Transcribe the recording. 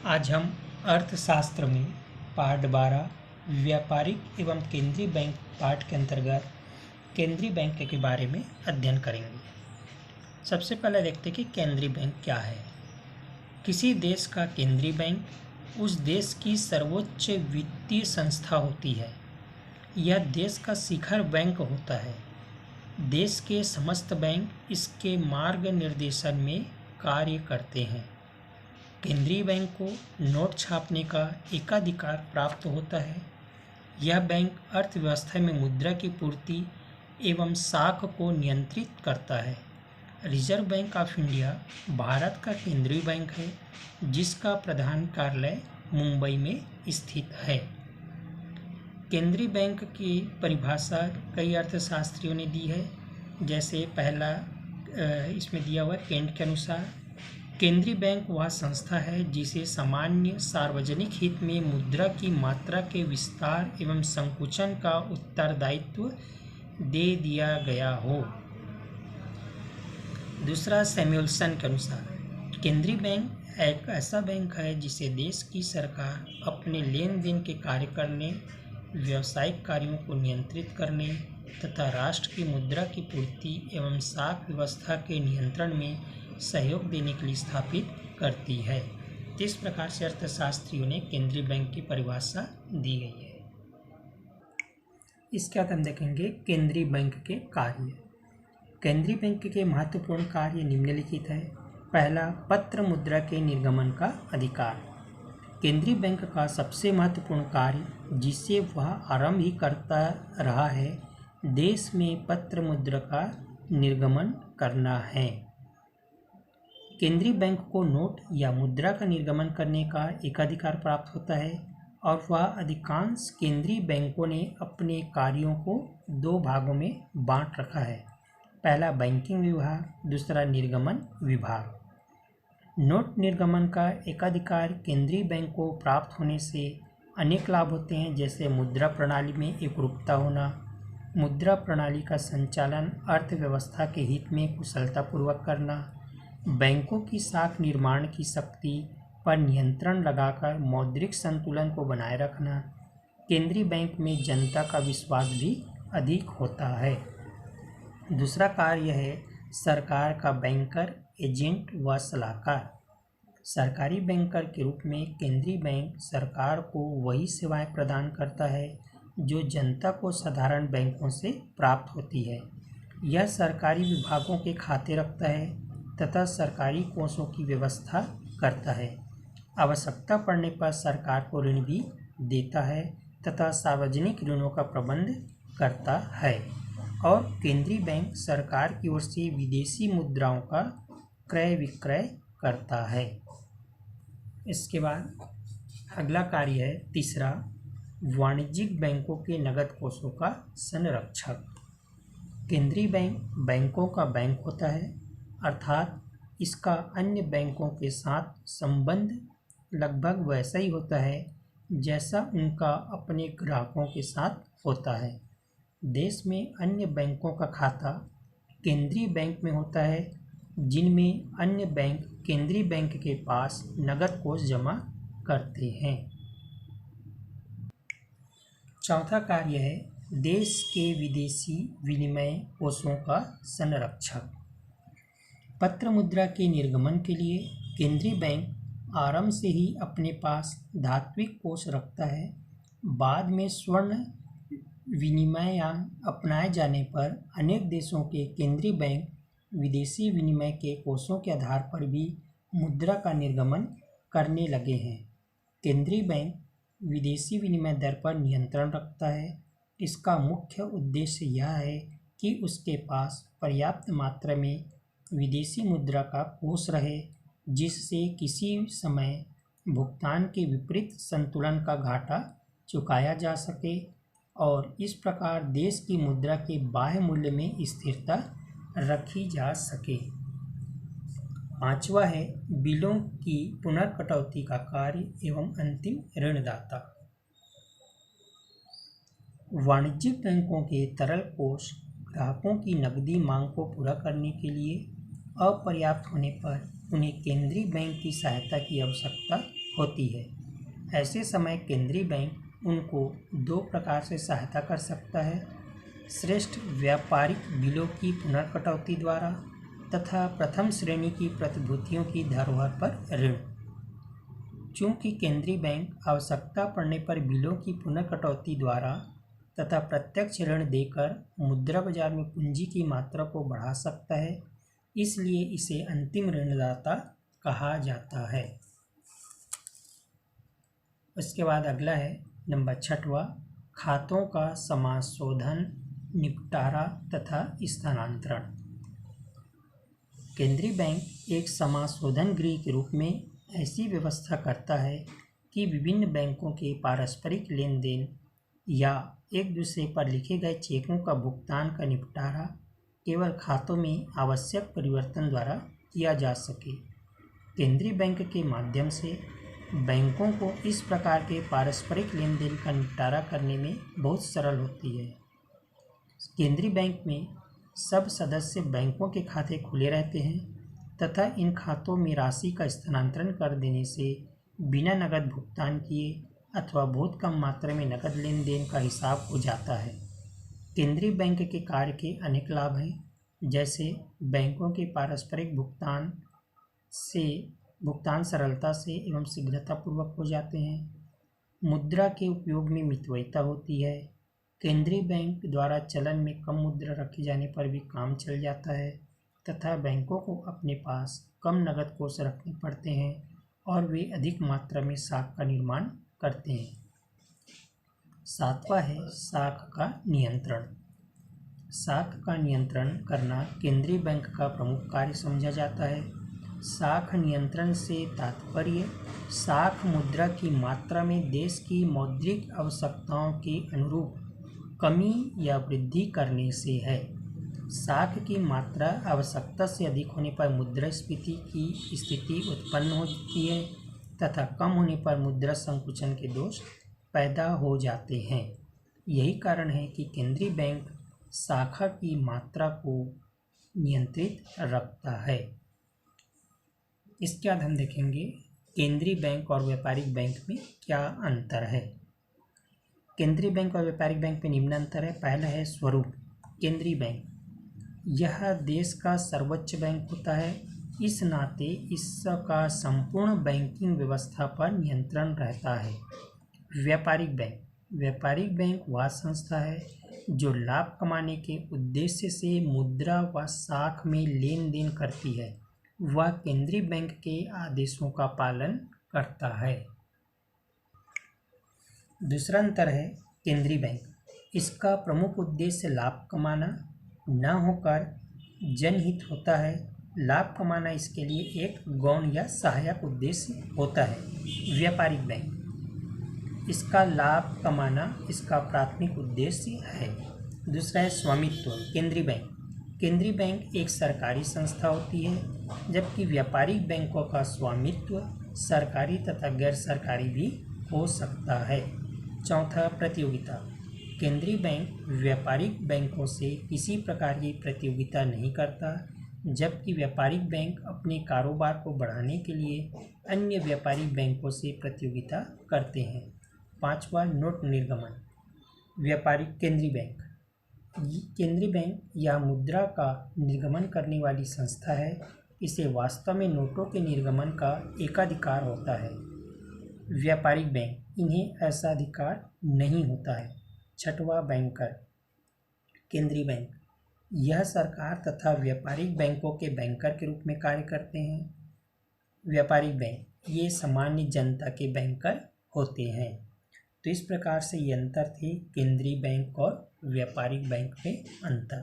आज हम अर्थशास्त्र में पाठ 12 व्यापारिक एवं केंद्रीय बैंक पाठ के अंतर्गत केंद्रीय बैंक के बारे में अध्ययन करेंगे। सबसे पहले देखते हैं कि केंद्रीय बैंक क्या है। किसी देश का केंद्रीय बैंक उस देश की सर्वोच्च वित्तीय संस्था होती है। यह देश का शिखर बैंक होता है। देश के समस्त बैंक इसके मार्ग निर्देशन में कार्य करते हैं। केंद्रीय बैंक को नोट छापने का एकाधिकार प्राप्त होता है। यह बैंक अर्थव्यवस्था में मुद्रा की पूर्ति एवं साख को नियंत्रित करता है। Reserve bank of India Bharat का केंद्रीय बैंक है, जिसका प्रधान कार्यालय मुंबई में स्थित है। केंद्रीय बैंक की परिभाषा कई अर्थशास्त्रियों ने दी है। जैसे पहला इसमें दिया हुआ केंट के अनुसार, केंद्रीय बैंक वह संस्था है जिसे सामान्य सार्वजनिक हित में मुद्रा की मात्रा के विस्तार एवं संकुचन का उत्तरदायित्व दे दिया गया हो। दूसरा सैमुएल्सन के अनुसार, केंद्रीय बैंक एक ऐसा बैंक है जिसे देश की सरकार अपने लेन देन के कार्य करने, व्यावसायिक कार्यों को नियंत्रित करने तथा राष्ट्र की मुद्रा की पूर्ति एवं साख व्यवस्था के नियंत्रण में सहयोग देने के लिए स्थापित करती है। इस प्रकार से अर्थशास्त्रियों ने केंद्रीय बैंक की परिभाषा दी गई है। इसके बाद हम देखेंगे केंद्रीय बैंक के कार्य। केंद्रीय बैंक के महत्वपूर्ण कार्य निम्नलिखित है। पहला, पत्र मुद्रा के निर्गमन का अधिकार। केंद्रीय बैंक का सबसे महत्वपूर्ण कार्य, जिसे वह आरंभ ही करता रहा है, देश में पत्र मुद्रा का निर्गमन करना है। केंद्रीय बैंक को नोट या मुद्रा का निर्गमन करने का एकाधिकार प्राप्त होता है और वह अधिकांश केंद्रीय बैंकों ने अपने कार्यों को दो भागों में बांट रखा है। पहला बैंकिंग विभाग, दूसरा निर्गमन विभाग। नोट निर्गमन का एकाधिकार केंद्रीय बैंक को प्राप्त होने से अनेक लाभ होते हैं, जैसे मुद्रा प्रणाली में एकरूपता होना, मुद्रा प्रणाली का संचालन अर्थव्यवस्था के हित में कुशलतापूर्वक करना, बैंकों की साख निर्माण की शक्ति पर नियंत्रण लगाकर मौद्रिक संतुलन को बनाए रखना। केंद्रीय बैंक में जनता का विश्वास भी अधिक होता है। दूसरा कार्य है सरकार का बैंकर, एजेंट व सलाहकार। सरकारी बैंकर के रूप में केंद्रीय बैंक सरकार को वही सेवाएं प्रदान करता है जो जनता को साधारण बैंकों से प्राप्त होती है। यह सरकारी विभागों के खाते रखता है तथा सरकारी कोषों की व्यवस्था करता है। आवश्यकता पड़ने पर सरकार को ऋण भी देता है तथा सार्वजनिक ऋणों का प्रबंध करता है। और केंद्रीय बैंक सरकार की ओर से विदेशी मुद्राओं का क्रय विक्रय करता है। इसके बाद अगला कार्य है तीसरा, वाणिज्यिक बैंकों के नकद कोषों का संरक्षक। केंद्रीय बैंक बैंकों का बैंक होता है, अर्थात इसका अन्य बैंकों के साथ संबंध लगभग वैसा ही होता है जैसा उनका अपने ग्राहकों के साथ होता है। देश में अन्य बैंकों का खाता केंद्रीय बैंक में होता है, जिनमें अन्य बैंक केंद्रीय बैंक के पास नकद कोष जमा करते हैं। चौथा कार्य है देश के विदेशी विनिमय कोषों का संरक्षक। पत्र मुद्रा के निर्गमन के लिए केंद्रीय बैंक आरंभ से ही अपने पास धात्विक कोष रखता है। बाद में स्वर्ण विनिमय अपनाए जाने पर अनेक देशों के केंद्रीय बैंक विदेशी विनिमय के कोषों के आधार पर भी मुद्रा का निर्गमन करने लगे हैं। केंद्रीय बैंक विदेशी विनिमय दर पर नियंत्रण रखता है। इसका मुख्य उद्देश्य यह है कि उसके पास पर्याप्त मात्रा में विदेशी मुद्रा का कोष रहे, जिससे किसी समय भुगतान के विपरीत संतुलन का घाटा चुकाया जा सके और इस प्रकार देश की मुद्रा के बाह्य मूल्य में स्थिरता रखी जा सके। पांचवा है बिलों की पुनर्कटौती का कार्य एवं अंतिम ऋणदाता। वाणिज्यिक बैंकों के तरल कोष ग्राहकों की नकदी मांग को पूरा करने के लिए अपर्याप्त होने पर उन्हें केंद्रीय बैंक की सहायता की आवश्यकता होती है। ऐसे समय केंद्रीय बैंक उनको दो प्रकार से सहायता कर सकता है: श्रेष्ठ व्यापारिक बिलों की पुनर्कटौती द्वारा तथा प्रथम श्रेणी की प्रतिभूतियों की धरोहर पर ऋण। चूँकि केंद्रीय बैंक आवश्यकता पड़ने पर बिलों की पुनर्कटौती द्वारा तथा प्रत्यक्ष ऋण देकर मुद्रा बाजार में पूंजी की मात्रा को बढ़ा सकता है, इसलिए इसे अंतिम ऋणदाता कहा जाता है। उसके बाद अगला है नंबर 6वां, खातों का समाशोधन, निपटारा तथा स्थानांतरण। केंद्रीय बैंक एक समाशोधन गृह के रूप में ऐसी व्यवस्था करता है कि विभिन्न बैंकों के पारस्परिक लेन देन या एक दूसरे पर लिखे गए चेकों का भुगतान का निपटारा केवल खातों में आवश्यक परिवर्तन द्वारा किया जा सके। केंद्रीय बैंक के माध्यम से बैंकों को इस प्रकार के पारस्परिक लेन देन का निपटारा करने में बहुत सरल होती है। केंद्रीय बैंक में सब सदस्य बैंकों के खाते खुले रहते हैं तथा इन खातों में राशि का स्थानांतरण कर देने से बिना नकद भुगतान किए अथवा बहुत कम मात्रा में नकद लेन देन का हिसाब हो जाता है। केंद्रीय बैंक के कार्य के अनेक लाभ हैं, जैसे बैंकों के पारस्परिक भुगतान सरलता से एवं शीघ्रतापूर्वक हो जाते हैं। मुद्रा के उपयोग में मितव्ययिता होती है। केंद्रीय बैंक द्वारा चलन में कम मुद्रा रखे जाने पर भी काम चल जाता है तथा बैंकों को अपने पास कम नकद कोष रखने पड़ते हैं और वे अधिक मात्रा में साख का निर्माण करते हैं। 7वां है साख का नियंत्रण। साख का नियंत्रण करना केंद्रीय बैंक का प्रमुख कार्य समझा जाता है। साख नियंत्रण से तात्पर्य साख मुद्रा की मात्रा में देश की मौद्रिक आवश्यकताओं के अनुरूप कमी या वृद्धि करने से है। साख की मात्रा आवश्यकता से अधिक होने पर मुद्रास्फीति की स्थिति उत्पन्न होती है तथा कम होने पर मुद्रा संकुचन के दोष पैदा हो जाते हैं। यही कारण है कि केंद्रीय बैंक साखा की मात्रा को नियंत्रित रखता है। इसके बाद हम देखेंगे केंद्रीय बैंक और व्यापारिक बैंक में क्या अंतर है। केंद्रीय बैंक और व्यापारिक बैंक में निम्न अंतर है। पहला है स्वरूप। केंद्रीय बैंक यह देश का सर्वोच्च बैंक होता है, इस नाते इसका संपूर्ण बैंकिंग व्यवस्था पर नियंत्रण रहता है। व्यापारिक बैंक वह संस्था है जो लाभ कमाने के उद्देश्य से मुद्रा व साख में लेन देन करती है। वह केंद्रीय बैंक के आदेशों का पालन करता है। दूसरा अंतर है केंद्रीय बैंक इसका प्रमुख उद्देश्य लाभ कमाना न होकर जनहित होता है। लाभ कमाना इसके लिए एक गौण या सहायक उद्देश्य होता है। व्यापारिक बैंक इसका लाभ कमाना इसका प्राथमिक उद्देश्य है। दूसरा है स्वामित्व। केंद्रीय बैंक एक सरकारी संस्था होती है, जबकि व्यापारिक बैंकों का स्वामित्व सरकारी तथा गैर सरकारी भी हो सकता है। चौथा, प्रतियोगिता। केंद्रीय बैंक व्यापारिक बैंकों से किसी प्रकार की प्रतियोगिता नहीं करता, जबकि व्यापारिक बैंक अपने कारोबार को बढ़ाने के लिए अन्य व्यापारिक बैंकों से प्रतियोगिता करते हैं। पांचवा, नोट निर्गमन। केंद्रीय बैंक यह मुद्रा का निर्गमन करने वाली संस्था है। इसे वास्तव में नोटों के निर्गमन का एकाधिकार होता है। व्यापारिक बैंक इन्हें ऐसा अधिकार नहीं होता है। छठवां, बैंकर। केंद्रीय बैंक यह सरकार तथा व्यापारिक बैंकों के बैंकर के रूप में कार्य करते हैं। व्यापारिक बैंक ये सामान्य जनता के बैंकर होते हैं। तो इस प्रकार से ये अंतर थे केंद्रीय बैंक और व्यापारिक बैंक में अंतर।